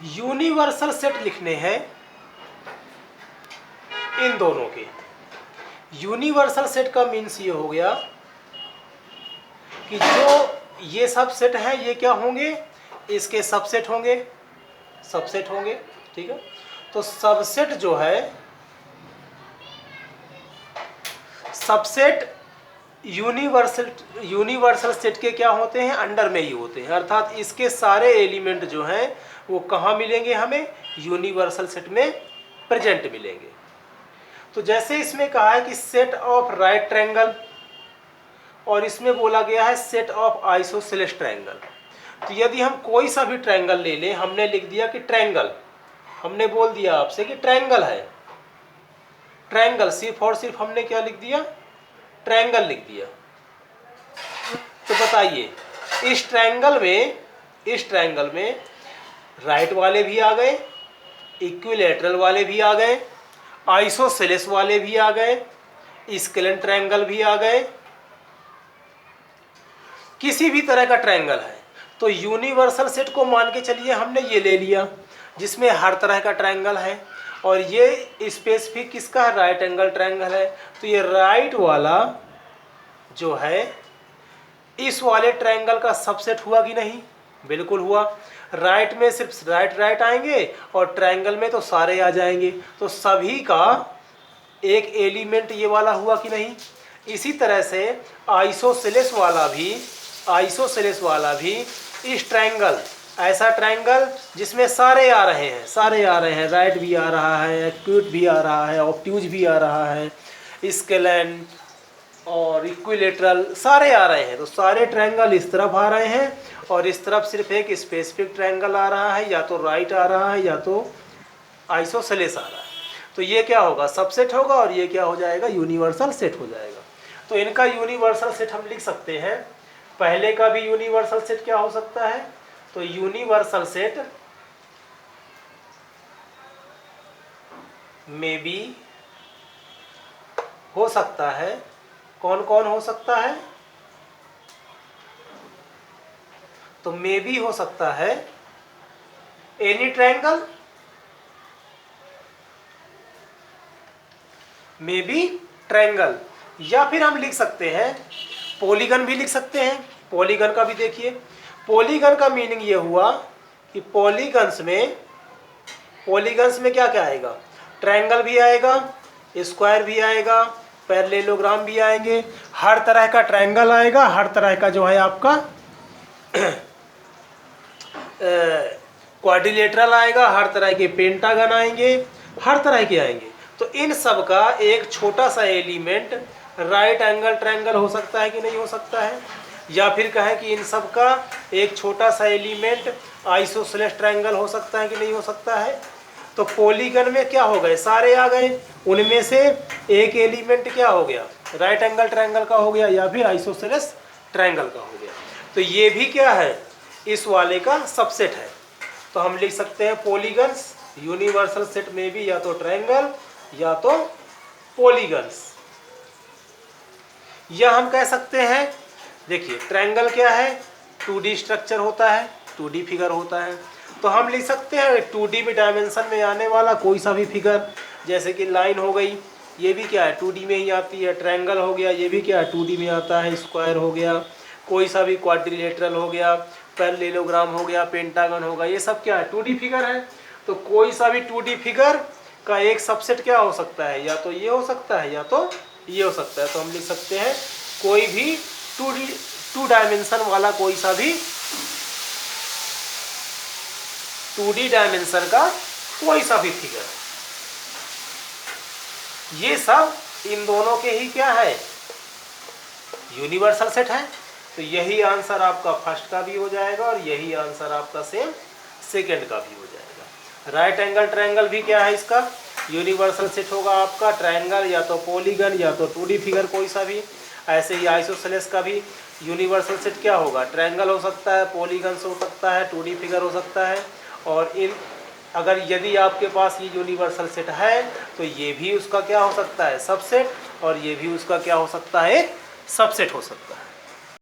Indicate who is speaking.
Speaker 1: Universal set लिखने हैं इन दोनों के। यूनिवर्सल सेट का मीन्स ये हो गया कि जो ये सब सेट हैं ये क्या होंगे, इसके सबसेट होंगे, सबसेट होंगे, ठीक है। तो सबसेट जो है, सबसेट यूनिवर्सल सेट के क्या होते हैं, अंडर में ही होते हैं। अर्थात इसके सारे एलिमेंट जो हैं वो कहाँ मिलेंगे, हमें यूनिवर्सल सेट में प्रेजेंट मिलेंगे। तो जैसे इसमें कहा है कि सेट ऑफ राइट ट्रायंगल, और इसमें बोला गया है सेट ऑफ आइसोसेलेस ट्रायंगल। तो यदि हम कोई सा भी ट्रायंगल ले लें, हमने लिख दिया कि ट्रायंगल, हमने बोल दिया आपसे कि ट्रायंगल है, ट्रायंगल सिर्फ और सिर्फ हमने क्या लिख दिया, ट्रायंगल लिख दिया। तो बताइए इस ट्रायंगल में राइट वाले भी आ गए, इक्विलैटरल वाले भी आ गए, आइसोसेलेस वाले भी आ गए, स्केलेन ट्रायंगल भी आ गए, किसी भी तरह का ट्रायंगल है। तो यूनिवर्सल सेट को मान के चलिए हमने ये ले लिया जिसमें हर तरह का ट्रायंगल है, और ये स्पेसिफिक किसका है, राइट एंगल ट्रायंगल है। तो ये राइट वाला जो है इस वाले ट्रायंगल का सबसेट हुआ कि नहीं, बिल्कुल हुआ। राइट में सिर्फ राइट आएंगे और ट्रायंगल में तो सारे आ जाएंगे, तो सभी का एक एलिमेंट ये वाला हुआ कि नहीं। इसी तरह से आइसोसेलेस वाला भी इस ट्रायंगल, ऐसा ट्रायंगल जिसमें सारे आ रहे हैं, राइट भी आ रहा है, एक्यूट भी आ रहा है, ऑब्ट्यूज भी आ रहा है, स्केलेन और इक्विलेटरल सारे आ रहे हैं। तो सारे ट्रायंगल इस तरफ आ रहे हैं और इस तरफ सिर्फ एक स्पेसिफिक ट्रायंगल आ रहा है, या तो राइट आ रहा है या तो आइसोसेलेस आ रहा है। तो ये क्या होगा, सबसेट होगा, और ये क्या हो जाएगा, यूनिवर्सल सेट हो जाएगा। तो इनका यूनिवर्सल सेट हम लिख सकते हैं। पहले का भी यूनिवर्सल सेट क्या हो सकता है, तो यूनिवर्सल सेट में भी हो सकता है, कौन कौन हो सकता है, तो मे भी हो सकता है any triangle, may be triangle, या फिर हम लिख सकते हैं पॉलीगन भी लिख सकते हैं। पॉलीगन का भी देखिए, पॉलीगन का मीनिंग ये हुआ कि पॉलीगन्स में क्या क्या आएगा, ट्रायंगल भी आएगा, स्क्वायर भी आएगा, पैरेललोग्राम भी आएंगे, हर तरह का ट्रायंगल आएगा, हर तरह का जो है आपका क्वाड्रिलेटरल आएगा, हर तरह के पेंटागन आएंगे, हर तरह के आएंगे। तो इन सब का एक छोटा सा एलिमेंट राइट एंगल ट्रायंगल हो सकता है कि नहीं हो सकता है, या फिर कहें कि इन सब का एक छोटा सा एलिमेंट आइसोसेलेस ट्रायंगल हो सकता है कि नहीं हो सकता है। तो पॉलीगन में क्या हो गए, सारे आ गए, उनमें से एक एलिमेंट क्या हो गया, राइट एंगल ट्रायंगल का हो गया, या फिर आइसोसेलेस ट्रायंगल का हो गया। तो ये भी क्या है, इस वाले का सबसेट है। तो हम लिख सकते हैं पॉलीगन्स यूनिवर्सल सेट में भी या तो ट्रायंगल या तो पॉलीगन्स। या हम कह सकते हैं, देखिए ट्रायंगल क्या है, 2D स्ट्रक्चर होता है, 2D फिगर होता है। तो हम लिख सकते हैं 2D में डायमेंशन में आने वाला कोई सा भी फिगर, जैसे कि लाइन हो गई, ये भी क्या है 2D में ही आती है। ट्रायंगल हो गया, ये भी क्या है 2D में आता है। स्क्वायर हो गया, कोई सा भी क्वाड्रिलेटरल हो गया, पैरेललोग्राम हो गया, पेंटागन होगा, ये सब क्या है 2D फिगर है। तो कोई सा भी 2D फिगर का एक सबसेट क्या हो सकता है, या तो ये हो सकता है या तो ये हो सकता है। तो हम लिख सकते हैं कोई भी 2 डायमेंशन वाला कोई सा भी 2D डायमेंशन का कोई सा भी फिगर, ये सब इन दोनों के ही क्या है, यूनिवर्सल सेट है। तो यही आंसर आपका फर्स्ट का भी हो जाएगा और यही आंसर आपका सेकंड का भी हो जाएगा। राइट एंगल ट्रायंगल भी क्या है, इसका यूनिवर्सल सेट होगा आपका, ट्रायंगल या तो पॉलीगन या तो 2D फिगर कोई सा भी। ऐसे ही आइसोसेलेस का भी यूनिवर्सल सेट क्या होगा, ट्रायंगल हो सकता है, पॉलीगन हो सकता है, 2D फिगर हो सकता है। और अगर यदि आपके पास ये यूनिवर्सल सेट है तो ये भी उसका क्या हो सकता है, सबसेट, और ये भी उसका क्या हो सकता है, सबसेट हो सकता है।